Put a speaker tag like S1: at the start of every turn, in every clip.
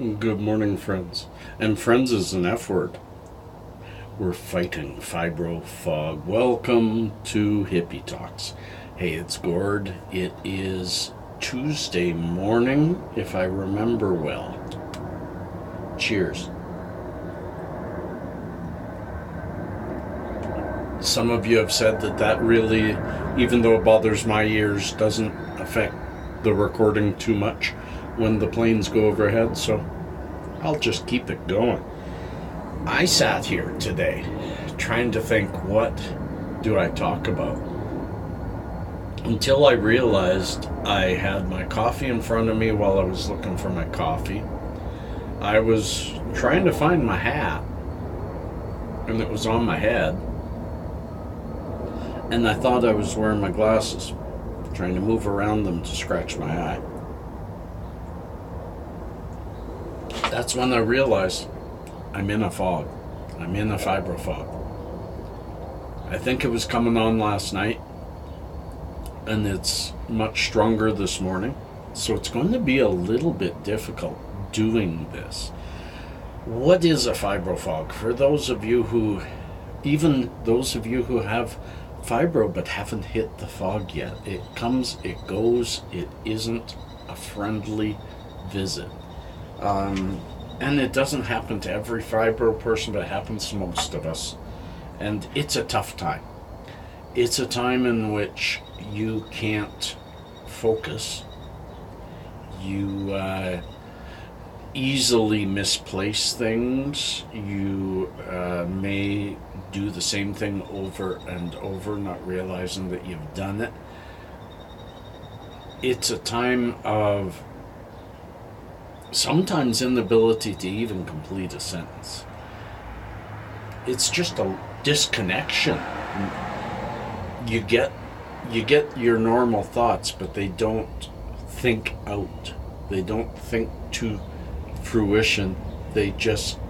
S1: Good morning, friends. And friends is an F word. We're fighting fibro fog. Welcome to Hippie Talks. Hey, it's Gord. It is Tuesday morning, if I remember well. Cheers. Some of you have said that really, even though it bothers my ears, doesn't affect the recording too much when the planes go overhead, so I'll just keep it going. I sat here today trying to think, what do I talk about? Until I realized I had my coffee in front of me while I was looking for my coffee. I was trying to find my hat, and it was on my head. And I thought I was wearing my glasses, trying to move around them to scratch my eye. That's when I realized I'm in a fog. I'm in a fibro fog. I think it was coming on last night, and it's much stronger this morning. So it's going to be a little bit difficult doing this. What is a fibro fog? For those of you who, even those of you who have fibro but haven't hit the fog yet, it comes, it goes, it isn't a friendly visit. And it doesn't happen to every fibro person, but it happens to most of us. And it's a tough time. It's a time in which you can't focus. You easily misplace things. You may do the same thing over and over, not realizing that you've done it. It's a time of sometimes inability to even complete a sentence. It's just a disconnection. You get your normal thoughts, but they don't think out. They don't think to fruition. They just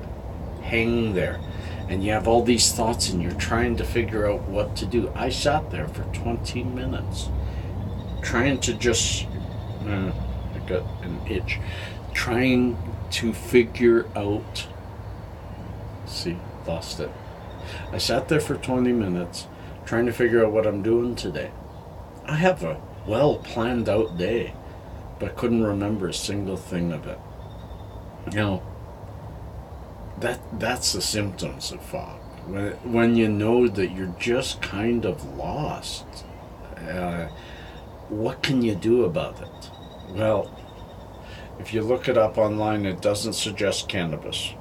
S1: hang there. And you have all these thoughts and you're trying to figure out what to do. I sat there for 20 minutes trying to just I got an itch, trying to figure out. See, lost it. I sat there for 20 minutes trying to figure out what I'm doing today. I have a well planned out day, but couldn't remember a single thing of it. You know, that's the symptoms of fog. When you know that you're just kind of lost. What can you do about it? Well, if you look it up online, it doesn't suggest cannabis,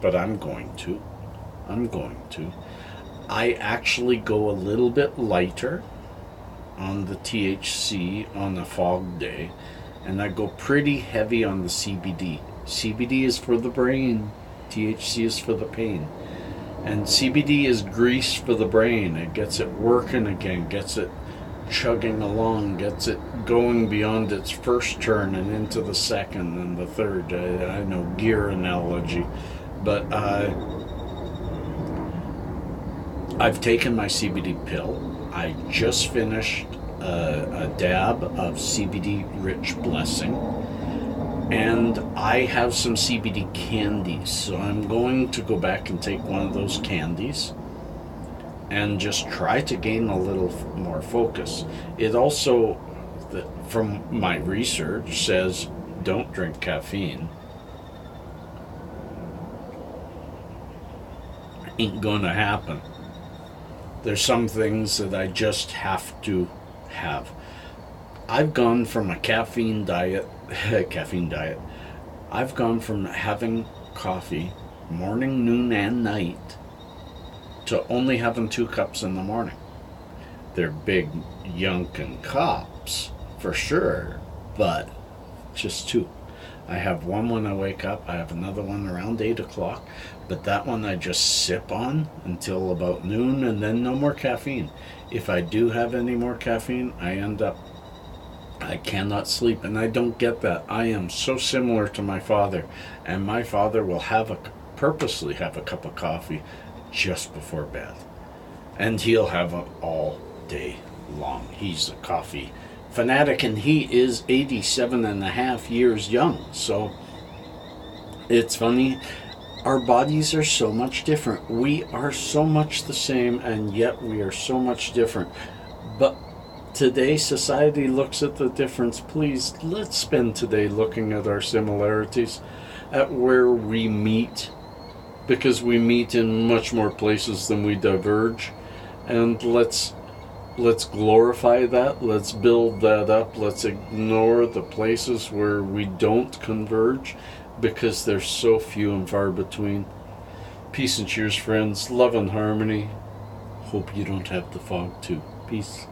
S1: but I'm going to. I actually go a little bit lighter on the THC on a fog day, and I go pretty heavy on the CBD. CBD is for the brain, THC is for the pain. And CBD is grease for the brain. It gets it working again, gets it chugging along, gets it going beyond its first turn and into the second and the third. I know, gear analogy, but I've taken my CBD pill. I just finished a dab of CBD Rich Blessing, and I have some CBD candies, so I'm going to go back and take one of those candies and just try to gain a little more focus. It also, from my research, says don't drink caffeine. Ain't gonna happen. There's some things that I just have to have. I've gone from a caffeine diet. I've gone from having coffee morning, noon, and night to only having 2 cups in the morning. They're big yunkin' cups, for sure, but just 2. I have one when I wake up, I have another one around 8 o'clock, but that one I just sip on until about noon, and then no more caffeine. If I do have any more caffeine, I cannot sleep, and I don't get that. I am so similar to my father, and my father will purposely have a cup of coffee just before bed, and he'll have it all day long. He's a coffee fanatic, and he is 87 and a half years young, so It's funny. Our bodies are so much different. We are so much the same, and yet we are so much different. But today, society looks at the difference. Please, let's spend today looking at our similarities, at where we meet, because we meet in much more places than we diverge. And let's glorify that. Let's build that up. Let's ignore the places where we don't converge, because they're so few and far between. Peace and cheers, friends. Love and harmony. Hope you don't have the fog too. Peace.